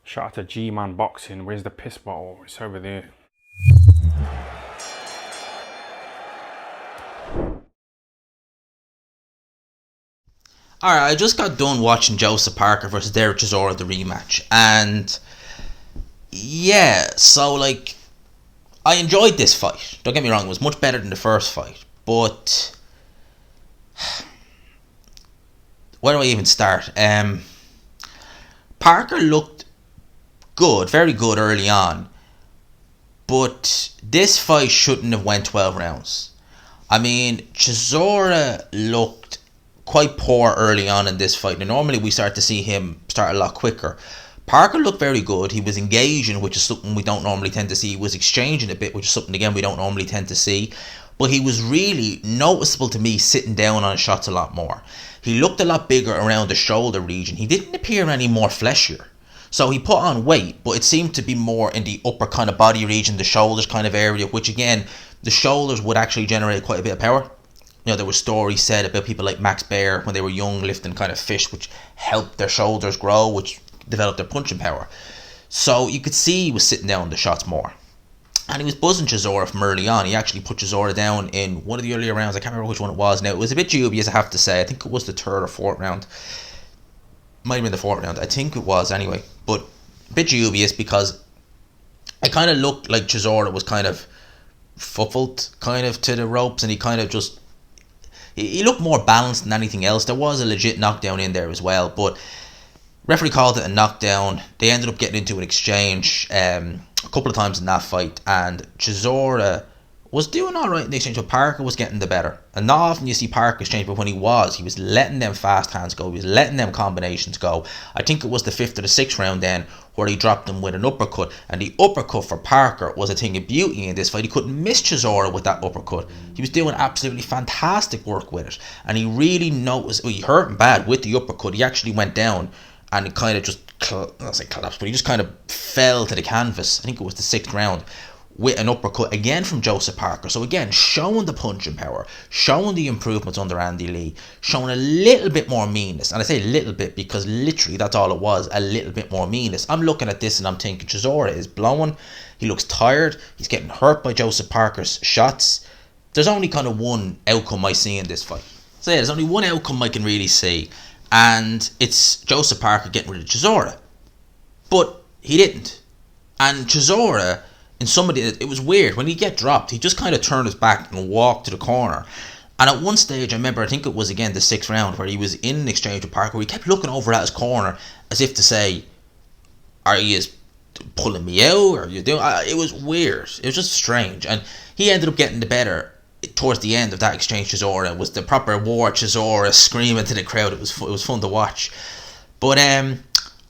Shout out to G-Man Boxing. Where's the piss bottle? It's over there. Alright, I just got done watching Joseph Parker versus Dereck Chisora, the rematch. And yeah, so like, I enjoyed this fight. Don't get me wrong, it was much better than the first fight. But where do I even start? Parker looked good, very good early on. But this fight shouldn't have went 12 rounds. I mean, Chisora looked quite poor early on in this fight. Now, normally we start to see him start a lot quicker. Parker looked very good. He was engaging, which is something we don't normally tend to see. He was exchanging a bit, which is something, again, we don't normally tend to see. But he was really noticeable to me sitting down on his shots a lot more. He looked a lot bigger around the shoulder region. He didn't appear any more fleshier. So he put on weight, but it seemed to be more in the upper kind of body region, the shoulders kind of area, which again, the shoulders would actually generate quite a bit of power. You know, there were stories said about people like Max Baer when they were young lifting kind of fish, which helped their shoulders grow, which developed their punching power. So you could see he was sitting down on the shots more. And he was buzzing Chisora from early on. He actually put Chisora down in one of the earlier rounds. I can't remember which one it was now. It was a bit dubious, I have to say. I think it was the third or fourth round. Might have been the fourth round. I think it was anyway. But a bit dubious because it kind of looked like Chisora was kind of fuffled kind of to the ropes, and he kind of just, he looked more balanced than anything else. There was a legit knockdown in there as well, but referee called it a knockdown. They ended up getting into an exchange a couple of times in that fight, and Chisora was doing alright in the exchange, but Parker was getting the better. And not often you see Parker exchange, but when he was letting them fast hands go, he was letting them combinations go. I think it was the fifth or the sixth round then where he dropped them with an uppercut, and the uppercut for Parker was a thing of beauty in this fight. He couldn't miss Chisora with that uppercut. He was doing absolutely fantastic work with it, and he really noticed, well, he hurt him bad with the uppercut. He actually went down and it kind of just, not say collapsed, but he just kind of fell to the canvas. I think it was the sixth round, with an uppercut again from Joseph Parker. So again, showing the punching power, showing the improvements under Andy Lee, showing a little bit more meanness. And I say a little bit because literally that's all it was, a little bit more meanness. I'm looking at this and I'm thinking Chisora is blowing. He looks tired. He's getting hurt by Joseph Parker's shots. There's only kind of one outcome I see in this fight. So yeah, there's only one outcome I can really see, and it's Joseph Parker getting rid of Chisora. But he didn't. And Chisora, in somebody, it was weird. When he get dropped, he just kind of turned his back and walked to the corner. And at one stage, I remember, I think it was again the sixth round, where he was in an exchange with Parker, where he kept looking over at his corner as if to say, are you pulling me out? Or are you doing? It was weird. It was just strange. And he ended up getting the better towards the end of that exchange. Chisora was the proper war Chisora screaming to the crowd. It was fun to watch. But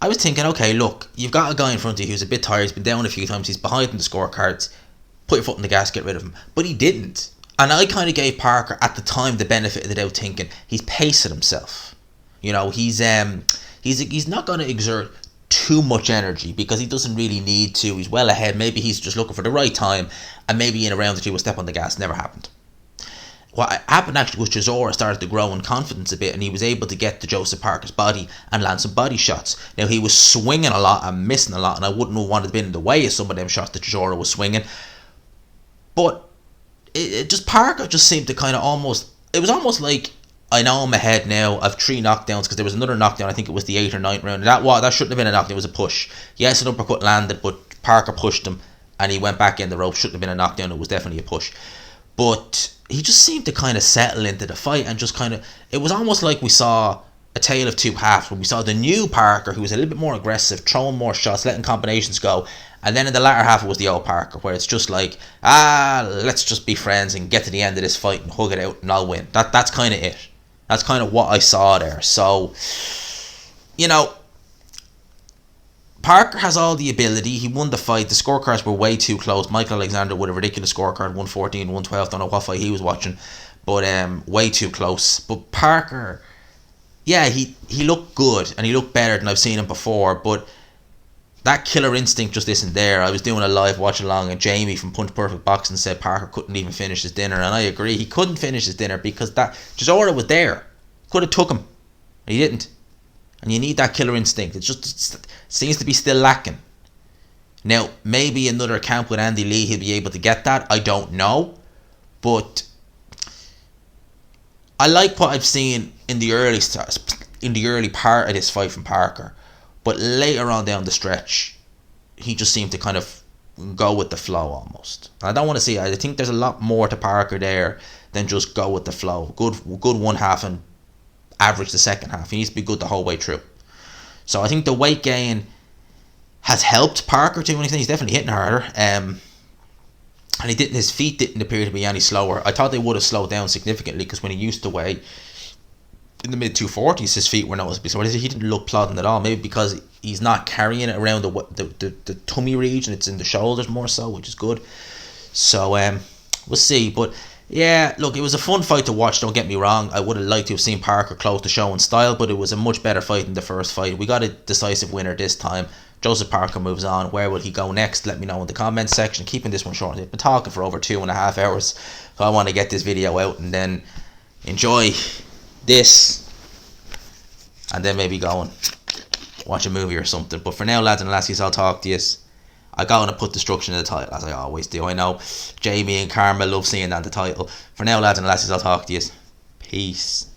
I was thinking, okay, look, you've got a guy in front of you who's a bit tired, he's been down a few times, he's behind in the scorecards, put your foot in the gas, get rid of him. But he didn't. And I kind of gave Parker, at the time, the benefit of the doubt, thinking, he's pacing himself. You know, he's not going to exert too much energy because he doesn't really need to. He's well ahead. Maybe he's just looking for the right time, and maybe in a round or two will step on the gas. Never happened. What happened actually was Chisora started to grow in confidence a bit, and he was able to get to Joseph Parker's body and land some body shots. Now, he was swinging a lot and missing a lot, and I wouldn't have wanted to be in the way of some of them shots that Chisora was swinging. But Parker just seemed to kind of almost, it was almost like, I know I'm ahead now, I've 3 knockdowns, because there was another knockdown, I think it was the 8th or 9th round. That shouldn't have been a knockdown, it was a push. Yes, an uppercut landed, but Parker pushed him, and he went back in the rope. Shouldn't have been a knockdown, it was definitely a push. But he just seemed to kind of settle into the fight and just kind of, it was almost like we saw a tale of two halves, where we saw the new Parker who was a little bit more aggressive, throwing more shots, letting combinations go, and then in the latter half it was the old Parker where it's just like, let's just be friends and get to the end of this fight and hug it out and I'll win. That's kind of it. That's kind of what I saw there. So, you know, Parker has all the ability. He won the fight. The scorecards were way too close. Michael Alexander with a ridiculous scorecard, 114, 112. Don't know what fight he was watching, but way too close. But Parker, yeah, he looked good and he looked better than I've seen him before. But that killer instinct just isn't there. I was doing a live watch along, and Jamie from Punch Perfect Boxing said Parker couldn't even finish his dinner, and I agree. He couldn't finish his dinner because that Chisora was there. Could have took him. He didn't. And you need that killer instinct. It seems to be still lacking. Now, maybe another camp with Andy Lee, he'll be able to get that. I don't know. But I like what I've seen in the early part of this fight from Parker. But later on down the stretch, he just seemed to kind of go with the flow almost. I don't want to see. I think there's a lot more to Parker there than just go with the flow. Good one half and average the second half. He needs to be good the whole way through. So I think the weight gain has helped Parker to an extent. He's definitely hitting harder. And his feet didn't appear to be any slower. I thought they would have slowed down significantly because when he used to weigh in the mid 240s, his feet were noticeably slower. He didn't look plodding at all. Maybe because he's not carrying it around the tummy region. It's in the shoulders more so, which is good. So we'll see. But yeah, look, it was a fun fight to watch, don't get me wrong. I would have liked to have seen Parker close the show in style, but it was a much better fight than the first fight. We got a decisive winner this time. Joseph Parker moves on. Where will he go next? Let me know in the comments section. Keeping this one short. I've been talking for over 2.5 hours, so I want to get this video out and then enjoy this, and then maybe go and watch a movie or something. But for now, lads and lassies, I'll talk to you. I gotta put destruction in the title, as I always do. I know Jamie and Karma love seeing that in the title. For now, lads and lassies, I'll talk to you. Peace.